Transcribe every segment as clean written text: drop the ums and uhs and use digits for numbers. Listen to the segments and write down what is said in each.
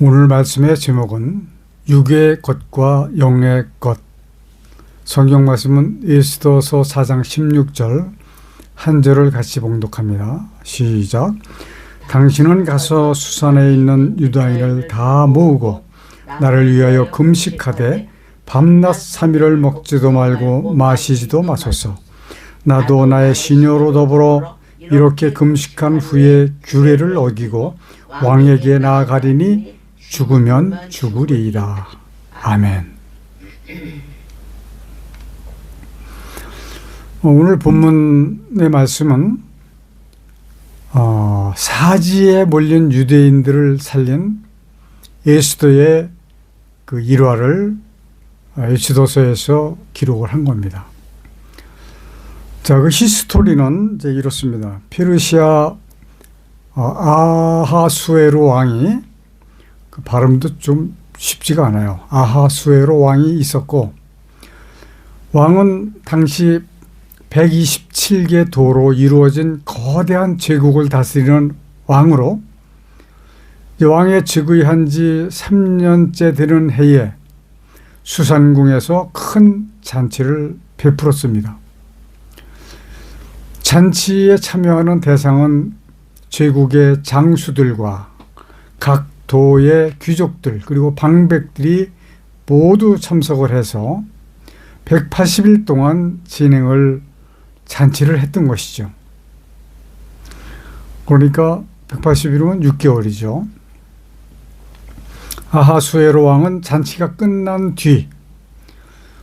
오늘 말씀의 제목은 육의 것과 영의 것. 성경 말씀은 에스더서 4장 16절 한 절을 같이 봉독합니다. 시작. 당신은 가서 수산에 있는 유다인을 다 모으고 나를 위하여 금식하되 밤낮 3일을 먹지도 말고 마시지도 마소서. 나도 나의 시녀로 더불어 이렇게 금식한 후에 규례를 어기고 왕에게 나아가리니 죽으면 죽으리이다. 아멘. 오늘 본문의 말씀은 사지에 몰린 유대인들을 살린 에스더의 그 일화를 에스더서에서 기록을 한 겁니다. 자, 그 히스토리는 이제 이렇습니다. 페르시아 아하수에로 왕이, 그 발음도 좀 쉽지가 않아요. 아하수에로 왕이 있었고, 왕은 당시 127개 도로 이루어진 거대한 제국을 다스리는 왕으로, 왕에 즉위한 지 3년째 되는 해에 수산궁에서 큰 잔치를 베풀었습니다. 잔치에 참여하는 대상은 제국의 장수들과 각 도의 귀족들 그리고 방백들이 모두 참석을 해서 180일 동안 잔치를 했던 것이죠. 그러니까 180일이면 6개월이죠. 아하수에로 왕은 잔치가 끝난 뒤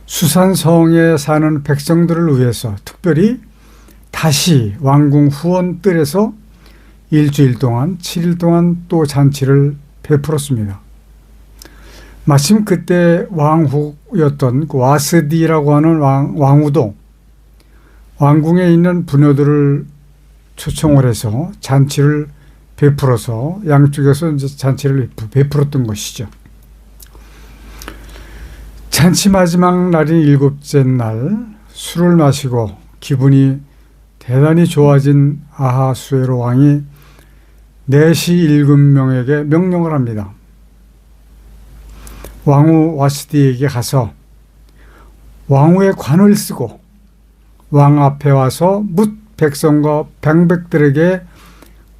수산성에 사는 백성들을 위해서 특별히 다시 왕궁 후원뜰에서 일주일 동안 7일 동안 또 잔치를 베풀었습니다. 마침 그때 왕후였던 그 와스디라고 하는 왕후도 왕궁에 있는 부녀들을 초청을 해서 잔치를 베풀어서 양쪽에서 이제 잔치를 베풀었던 것이죠. 잔치 마지막 날인 7째 날 술을 마시고 기분이 대단히 좋아진 아하수에로 왕이 내시 7명에게 명령을 합니다. 왕후 와스디에게 가서 왕후의 관을 쓰고 왕 앞에 와서 뭇 백성과 방백들에게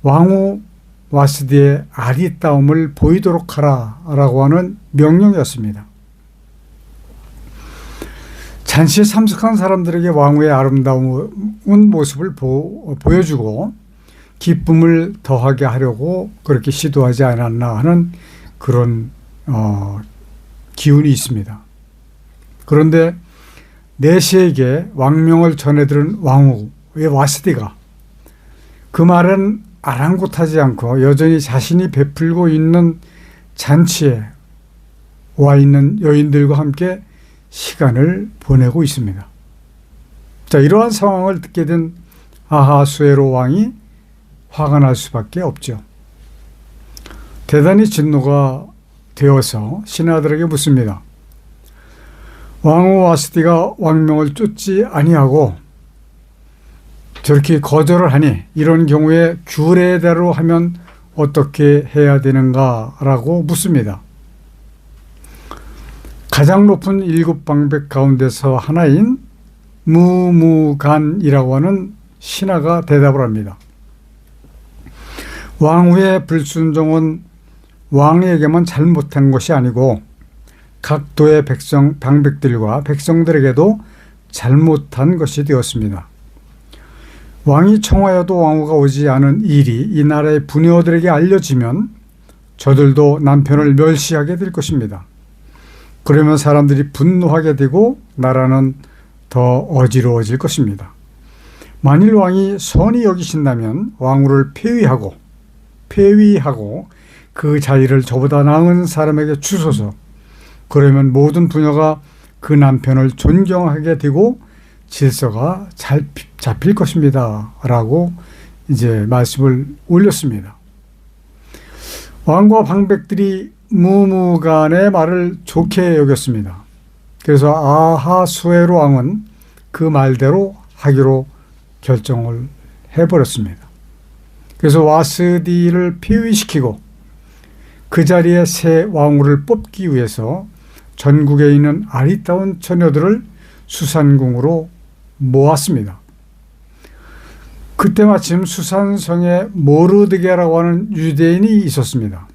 왕후 와스디의 아리따움을 보이도록 하라라고 하는 명령이었습니다. 잔치에 참석한 사람들에게 왕후의 아름다운 모습을 보여주고 기쁨을 더하게 하려고 그렇게 시도하지 않았나 하는 그런 기운이 있습니다. 그런데 내시에게 왕명을 전해들은 왕후의 와스디가 그 말은 아랑곳하지 않고 여전히 자신이 베풀고 있는 잔치에 와 있는 여인들과 함께 시간을 보내고 있습니다. 자, 이러한 상황을 듣게 된 아하수에로 왕이 화가 날 수밖에 없죠. 대단히 진노가 되어서 신하들에게 묻습니다. 왕후 와스디가 왕명을 쫓지 아니하고 저렇게 거절을 하니 이런 경우에 규례대로 하면 어떻게 해야 되는가 라고 묻습니다. 가장 높은 7방백 가운데서 하나인 무무간이라고 하는 신하가 대답을 합니다. 왕후의 불순종은 왕에게만 잘못한 것이 아니고 각 도의 방백들과 백성들에게도 잘못한 것이 되었습니다. 왕이 청하여도 왕후가 오지 않은 일이 이 나라의 부녀들에게 알려지면 저들도 남편을 멸시하게 될 것입니다. 그러면 사람들이 분노하게 되고 나라는 더 어지러워질 것입니다. 만일 왕이 선히 여기신다면 왕후를 폐위하고 그 자리를 저보다 나은 사람에게 주소서. 그러면 모든 부녀가 그 남편을 존경하게 되고 질서가 잘 잡힐 것입니다. 라고 이제 말씀을 올렸습니다. 왕과 방백들이 무무간의 말을 좋게 여겼습니다. 그래서 아하수에로 왕은 그 말대로 하기로 결정을 해버렸습니다. 그래서 와스디를 폐위시키고 그 자리에 새 왕후를 뽑기 위해서 전국에 있는 아리따운 처녀들을 수산궁으로 모았습니다. 그때 마침 수산성에 모르드게라고 하는 유대인이 있었습니다.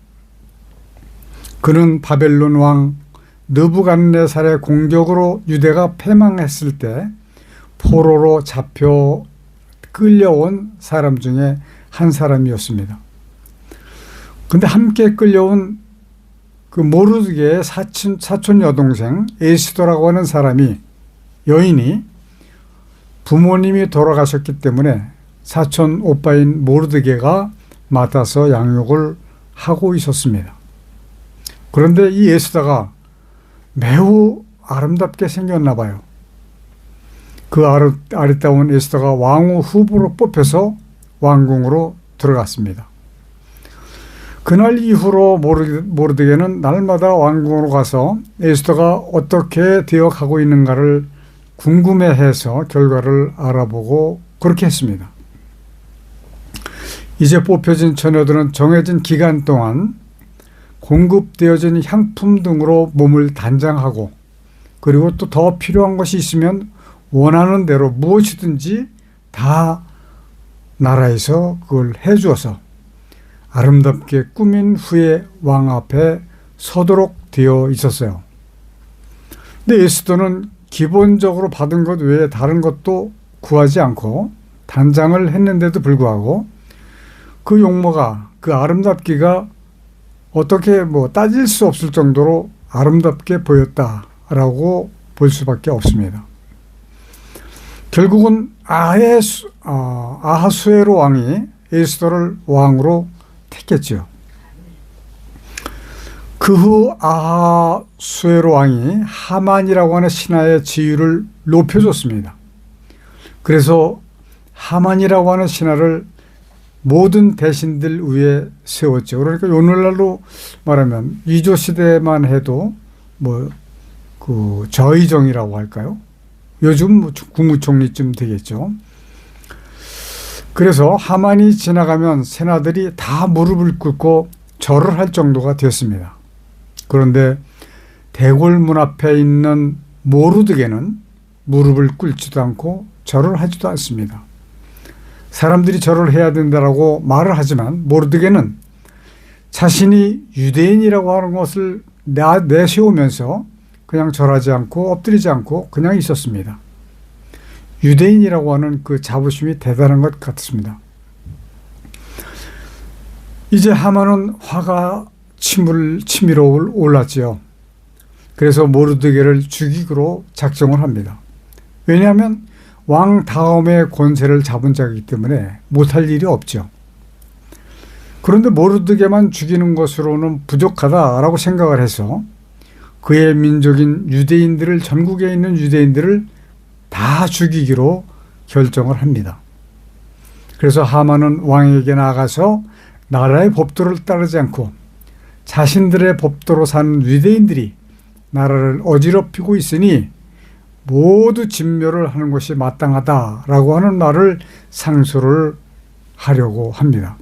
그는 바벨론 왕 느부갓네살의 공격으로 유대가 패망했을 때 포로로 잡혀 끌려온 사람 중에 한 사람이었습니다. 근데 함께 끌려온 그 모르드게의 사촌 여동생 에스더라고 하는 여인이 부모님이 돌아가셨기 때문에 사촌 오빠인 모르드게가 맡아서 양육을 하고 있었습니다. 그런데 이 에스더가 매우 아름답게 생겼나 봐요. 그 아리따운 에스더가 왕후 후보로 뽑혀서 왕궁으로 들어갔습니다. 그날 이후로 모르드게는 날마다 왕궁으로 가서 에스더가 어떻게 되어가고 있는가를 궁금해해서 결과를 알아보고 그렇게 했습니다. 이제 뽑혀진 처녀들은 정해진 기간 동안 공급되어진 향품 등으로 몸을 단장하고 그리고 또 더 필요한 것이 있으면 원하는 대로 무엇이든지 다 나라에서 그걸 해주어서 아름답게 꾸민 후에 왕 앞에 서도록 되어 있었어요. 근데 에스더는 기본적으로 받은 것 외에 다른 것도 구하지 않고 단장을 했는데도 불구하고 그 용모가, 그 아름답기가 어떻게 따질 수 없을 정도로 아름답게 보였다라고 볼 수밖에 없습니다. 결국은 아하수에로 왕이 에스더를 왕으로 택했죠. 그 후 아하수에로 왕이 하만이라고 하는 신하의 지위를 높여줬습니다. 그래서 하만이라고 하는 신하를 모든 대신들 위에 세웠죠. 그러니까 오늘날로 말하면 위조 시대만 해도 저의정이라고 할까요? 요즘 국무총리쯤 되겠죠. 그래서 하만이 지나가면 신하들이 다 무릎을 꿇고 절을 할 정도가 됐습니다. 그런데 대궐 문 앞에 있는 모르드게는 무릎을 꿇지도 않고 절을 하지도 않습니다. 사람들이 절을 해야 된다라고 말을 하지만 모르드게는 자신이 유대인이라고 하는 것을 내세우면서 그냥 절하지 않고 엎드리지 않고 그냥 있었습니다. 유대인이라고 하는 그 자부심이 대단한 것 같습니다. 이제 하만은 화가 치밀어 올랐지요. 그래서 모르드게를 죽이기로 작정을 합니다. 왜냐하면 왕 다음의 권세를 잡은 자이기 때문에 못할 일이 없죠. 그런데 모르드게만 죽이는 것으로는 부족하다라고 생각을 해서 그의 민족인 유대인들을, 전국에 있는 유대인들을 다 죽이기로 결정을 합니다. 그래서 하만은 왕에게 나가서 나라의 법도를 따르지 않고 자신들의 법도로 사는 유대인들이 나라를 어지럽히고 있으니 모두 진멸을 하는 것이 마땅하다라고 하는 말을 상소를 하려고 합니다.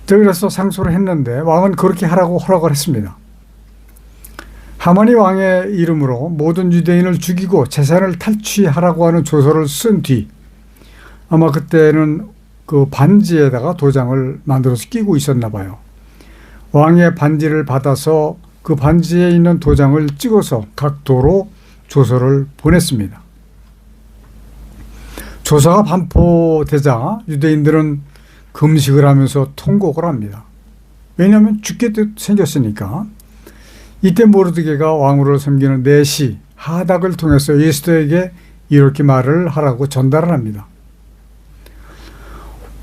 그래서 상소를 했는데 왕은 그렇게 하라고 허락을 했습니다. 하만이 왕의 이름으로 모든 유대인을 죽이고 재산을 탈취하라고 하는 조서를 쓴 뒤 아마 그때는 그 반지에다가 도장을 만들어서 끼고 있었나 봐요. 왕의 반지를 받아서 그 반지에 있는 도장을 찍어서 각 도로 조서를 보냈습니다. 조서가 반포되자 유대인들은 금식을 하면서 통곡을 합니다. 왜냐하면 죽게 생겼으니까. 이때 모르드게가 왕후를 섬기는 내시 하닥을 통해서 에스더에게 이렇게 말을 하라고 전달을 합니다.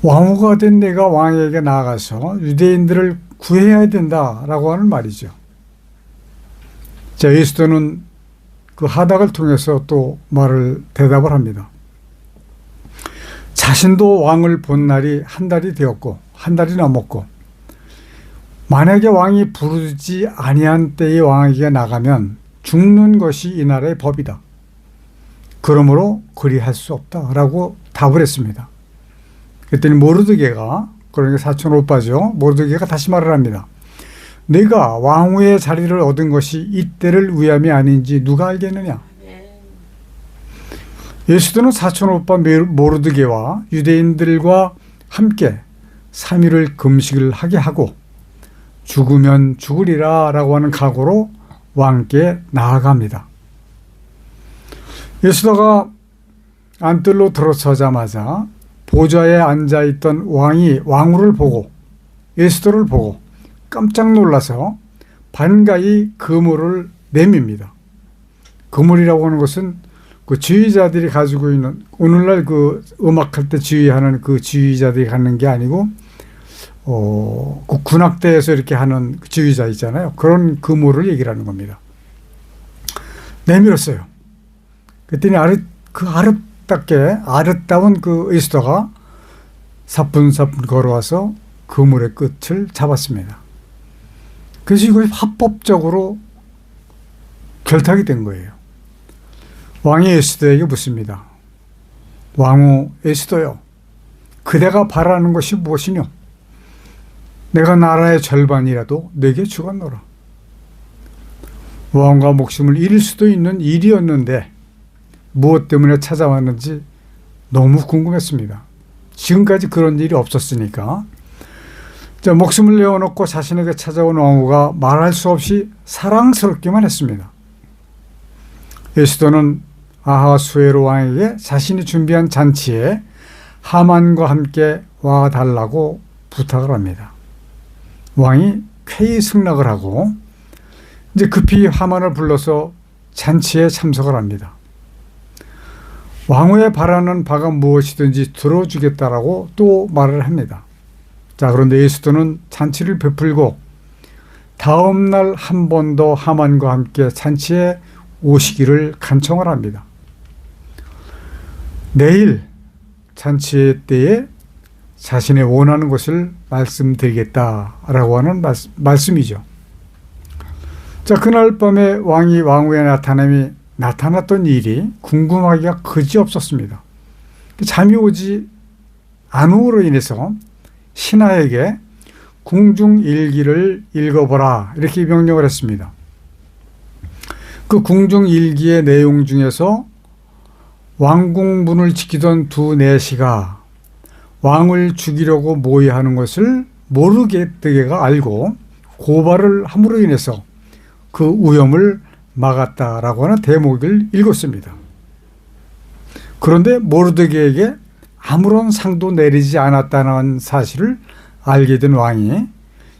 왕후가 된 내가 왕에게 나아가서 유대인들을 구해야 된다라고 하는 말이죠. 자, 에스더는 그 하닥을 통해서 또 대답을 합니다. 자신도 왕을 본 날이 한 달이 되었고 한 달이 넘었고 만약에 왕이 부르지 아니한 때에 왕에게 나가면 죽는 것이 이 나라의 법이다. 그러므로 그리할 수 없다라고 답을 했습니다. 그랬더니 모르드게가, 그러니까 사촌 오빠죠, 모르드게가 다시 말을 합니다. 내가 왕후의 자리를 얻은 것이 이때를 위함이 아닌지 누가 알겠느냐. 예수도는 사촌 오빠 모르드게와 유대인들과 함께 3일을 금식을 하게 하고 죽으면 죽으리라 라고 하는 각오로 왕께 나아갑니다. 예수도가 안뜰로 들어서자마자 보좌에 앉아있던 왕이 왕후를 보고 예수도를 보고 깜짝 놀라서 반가이 그물을 내밉니다. 그물이라고 하는 것은 그 지휘자들이 가지고 있는, 오늘날 그 음악할 때 지휘하는 그 지휘자들이 갖는 게 아니고 그 군악대에서 이렇게 하는 지휘자 있잖아요. 그런 그물을 얘기를 하는 겁니다. 내밀었어요. 그랬더니 아름다운 그 에스더가 사뿐사뿐 걸어와서 그물의 끝을 잡았습니다. 그래서 이것이 합법적으로 결탁이 된 거예요. 왕이 에스더에게 묻습니다. 왕후 에스더여, 그대가 바라는 것이 무엇이뇨? 내가 나라의 절반이라도 내게 주겠노라. 왕과 목숨을 잃을 수도 있는 일이었는데 무엇 때문에 찾아왔는지 너무 궁금했습니다. 지금까지 그런 일이 없었으니까. 목숨을 내어놓고 자신에게 찾아온 왕후가 말할 수 없이 사랑스럽기만 했습니다. 에스더는 아하수에로 왕에게 자신이 준비한 잔치에 하만과 함께 와달라고 부탁을 합니다. 왕이 쾌히 승낙을 하고 이제 급히 하만을 불러서 잔치에 참석을 합니다. 왕후에 바라는 바가 무엇이든지 들어주겠다라고 또 말을 합니다. 자, 그런데 에스더는 잔치를 베풀고 다음 날 한 번 더 하만과 함께 잔치에 오시기를 간청을 합니다. 내일 잔치 때에 자신의 원하는 것을 말씀드리겠다라고 하는 말씀이죠. 자, 그날 밤에 왕이 왕후에 나타났던 일이 궁금하기가 그지없었습니다. 잠이 오지 않음으로 인해서 신하에게 궁중일기를 읽어보라 이렇게 명령을 했습니다. 그 궁중일기의 내용 중에서 왕궁문을 지키던 두 내시가 왕을 죽이려고 모의하는 것을 모르게뜨게가 알고 고발을 함으로 인해서 그 위험을 막았다라고 하는 대목을 읽었습니다. 그런데 모르드게에게 아무런 상도 내리지 않았다는 사실을 알게 된 왕이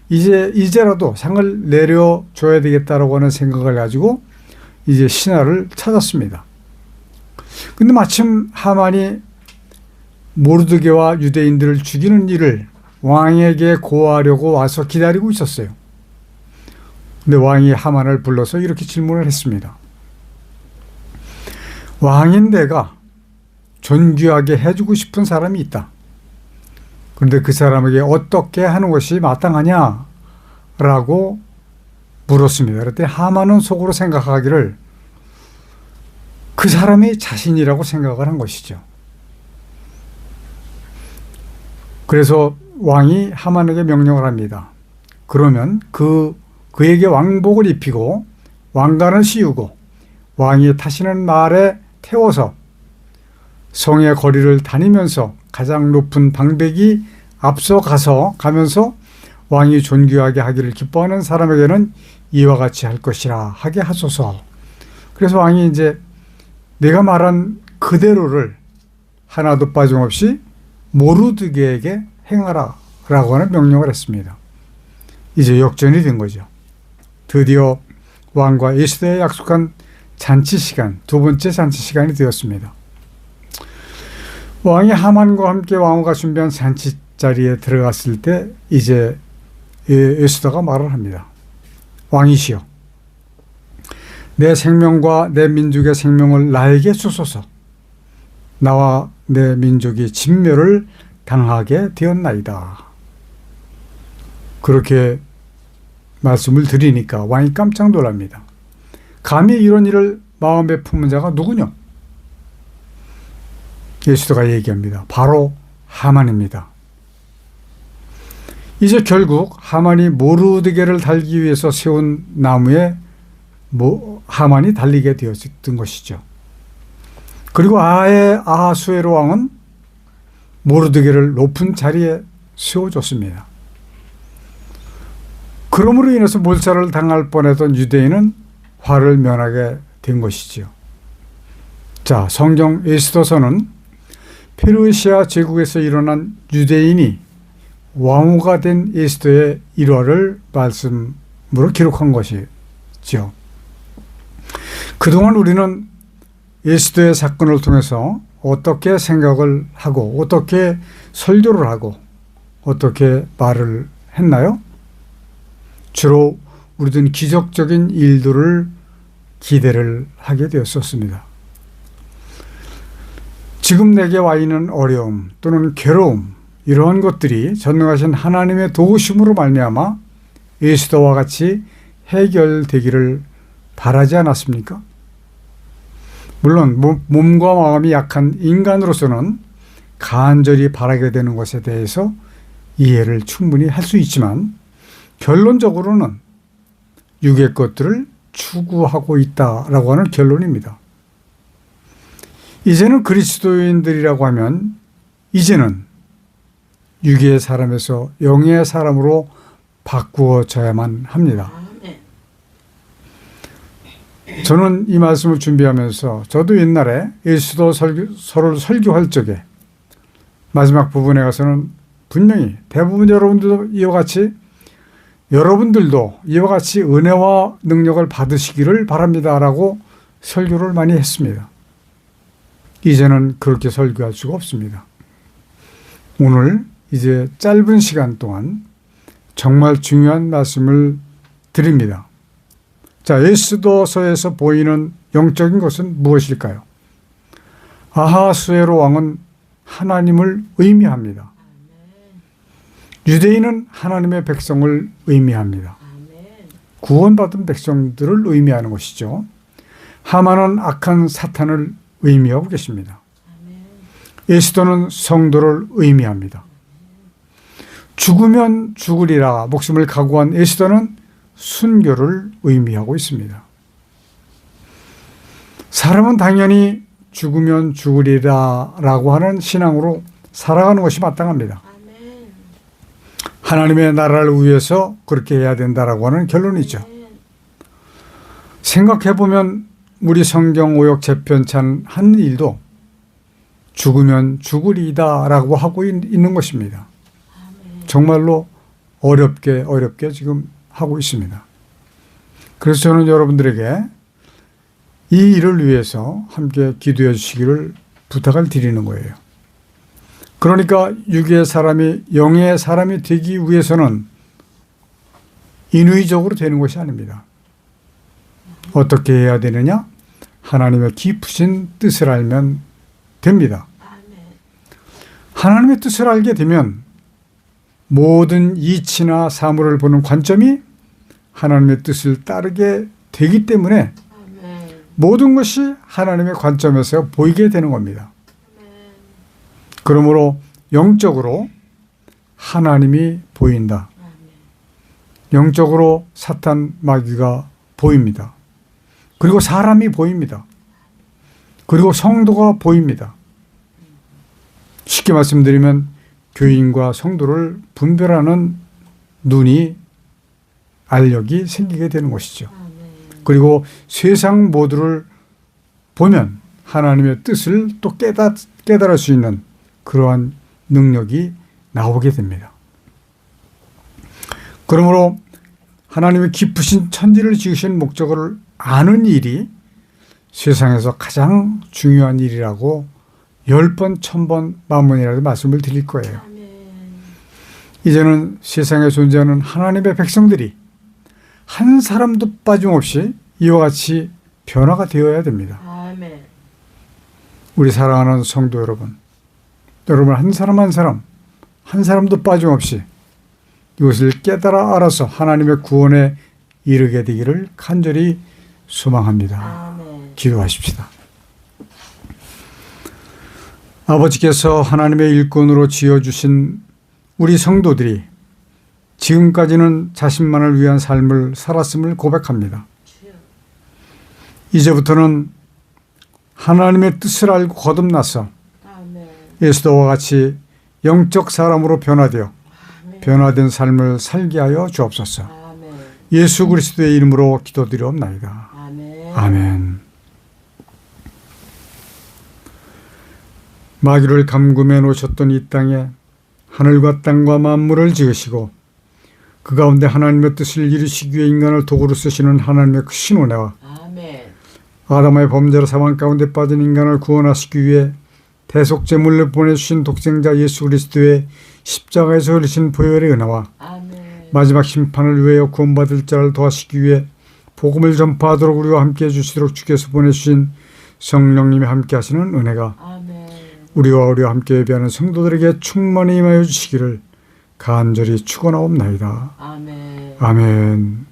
이제라도 상을 내려줘야 되겠다라고 하는 생각을 가지고 이제 신하를 찾았습니다. 근데 마침 하만이 모르드게와 유대인들을 죽이는 일을 왕에게 고하려고 와서 기다리고 있었어요. 근데 왕이 하만을 불러서 이렇게 질문을 했습니다. 왕인 내가 존귀하게 해주고 싶은 사람이 있다. 그런데 그 사람에게 어떻게 하는 것이 마땅하냐? 라고 물었습니다. 그랬더니 하만은 속으로 생각하기를 그 사람이 자신이라고 생각을 한 것이죠. 그래서 왕이 하만에게 명령을 합니다. 그러면 그에게 왕복을 입히고 왕관을 씌우고 왕이 타시는 말에 태워서 성의 거리를 다니면서 가장 높은 방백이 앞서 가면서 왕이 존귀하게 하기를 기뻐하는 사람에게는 이와 같이 할 것이라 하게 하소서. 그래서 왕이 이제 내가 말한 그대로를 하나도 빠짐없이 모르드게에게 행하라 라고 하는 명령을 했습니다. 이제 역전이 된 거죠. 드디어 왕과 에스더에 약속한 잔치 시간, 두 번째 잔치 시간이 되었습니다. 왕이 하만과 함께 왕후가 준비한 잔치 자리에 들어갔을 때 이제 에스더가 말을 합니다. 왕이시여, 내 생명과 내 민족의 생명을 나에게 주소서. 나와 내 민족이 진멸을 당하게 되었나이다. 그렇게 말씀을 드리니까 왕이 깜짝 놀랍니다. 감히 이런 일을 마음에 품은 자가 누구냐? 에스더가 얘기합니다. 바로 하만입니다. 이제 결국 하만이 모르드게를 달기 위해서 세운 나무에 하만이 달리게 되었던 것이죠. 그리고 아하수에로 왕은 모르드게를 높은 자리에 세워줬습니다. 그러므로 인해서 몰살을 당할 뻔했던 유대인은 화를 면하게 된 것이지요. 자, 성경 에스더서는 페르시아 제국에서 일어난 유대인이 왕후가 된 에스더의 일화를 말씀으로 기록한 것이죠. 그동안 우리는 에스더의 사건을 통해서 어떻게 생각을 하고 어떻게 설교를 하고 어떻게 말을 했나요? 주로 우리들은 기적적인 일들을 기대를 하게 되었었습니다. 지금 내게 와 있는 어려움 또는 괴로움, 이러한 것들이 전능하신 하나님의 도우심으로 말미암아 에스더와 같이 해결되기를 바라지 않았습니까? 물론 몸과 마음이 약한 인간으로서는 간절히 바라게 되는 것에 대해서 이해를 충분히 할 수 있지만 결론적으로는 육의 것들을 추구하고 있다라고 하는 결론입니다. 이제는 그리스도인들이라고 하면 이제는 육의 사람에서 영의 사람으로 바꾸어져야만 합니다. 저는 이 말씀을 준비하면서 저도 옛날에 에스더서를 설교할 적에 마지막 부분에 가서는 분명히 대부분 여러분들도 이와 같이 은혜와 능력을 받으시기를 바랍니다라고 설교를 많이 했습니다. 이제는 그렇게 설교할 수가 없습니다. 오늘 이제 짧은 시간 동안 정말 중요한 말씀을 드립니다. 자, 에스더서에서 보이는 영적인 것은 무엇일까요? 아하수에로 왕은 하나님을 의미합니다. 유대인은 하나님의 백성을 의미합니다. 구원받은 백성들을 의미하는 것이죠. 하만은 악한 사탄을 의미하고 계십니다. 에스더는 성도를 의미합니다. 죽으면 죽으리라 목숨을 각오한 에스더는 순교를 의미하고 있습니다. 사람은 당연히 죽으면 죽으리라 라고 하는 신앙으로 살아가는 것이 마땅합니다. 하나님의 나라를 위해서 그렇게 해야 된다라고 하는 결론이죠. 생각해보면 우리 성경 오역 재편찬 한 일도 죽으면 죽으리다 라고 하고 있는 것입니다. 정말로 어렵게 지금 하고 있습니다. 그래서 저는 여러분들에게 이 일을 위해서 함께 기도해 주시기를 부탁을 드리는 거예요. 그러니까 육의 사람이 영의 사람이 되기 위해서는 인위적으로 되는 것이 아닙니다. 어떻게 해야 되느냐? 하나님의 깊으신 뜻을 알면 됩니다. 하나님의 뜻을 알게 되면 모든 이치나 사물을 보는 관점이 하나님의 뜻을 따르게 되기 때문에 모든 것이 하나님의 관점에서 보이게 되는 겁니다. 그러므로 영적으로 하나님이 보인다. 영적으로 사탄 마귀가 보입니다. 그리고 사람이 보입니다. 그리고 성도가 보입니다. 쉽게 말씀드리면 교인과 성도를 분별하는 눈이 알력이 생기게 되는 것이죠. 그리고 세상 모두를 보면 하나님의 뜻을 또 깨달을 수 있는 그러한 능력이 나오게 됩니다. 그러므로 하나님의 깊으신 천지를 지으신 목적을 아는 일이 세상에서 가장 중요한 일이라고 10번, 1000번, 만번이라도 말씀을 드릴 거예요. 이제는 세상에 존재하는 하나님의 백성들이 한 사람도 빠짐없이 이와 같이 변화가 되어야 됩니다. 우리 사랑하는 성도 여러분 한 사람 한 사람도 빠짐없이 이것을 깨달아 알아서 하나님의 구원에 이르게 되기를 간절히 소망합니다. 기도하십시다. 아버지께서 하나님의 일꾼으로 지어주신 우리 성도들이 지금까지는 자신만을 위한 삶을 살았음을 고백합니다. 주여. 이제부터는 하나님의 뜻을 알고 거듭나서 아멘. 에스더와 같이 영적 사람으로 변화되어 아멘. 변화된 삶을 살게 하여 주옵소서. 아멘. 예수 그리스도의 이름으로 기도드리옵나이다. 아멘. 아멘. 마귀를 감금해 놓으셨던 이 땅에 하늘과 땅과 만물을 지으시고 그 가운데 하나님의 뜻을 이루시기 위해 인간을 도구로 쓰시는 하나님의 크신 은혜와 아멘. 아담의 범죄로 사망 가운데 빠진 인간을 구원하시기 위해 대속제물로 보내주신 독생자 예수 그리스도의 십자가에서 흘리신 보혈의 은혜와 아멘. 마지막 심판을 위하여 구원받을 자를 도와시기 위해 복음을 전파하도록 우리와 함께 해주시도록 주께서 보내주신 성령님이 함께 하시는 은혜가 아멘. 우리와 함께 예배하는 성도들에게 충만히 임하여 주시기를 간절히 축원하옵나이다. 아멘. 아멘.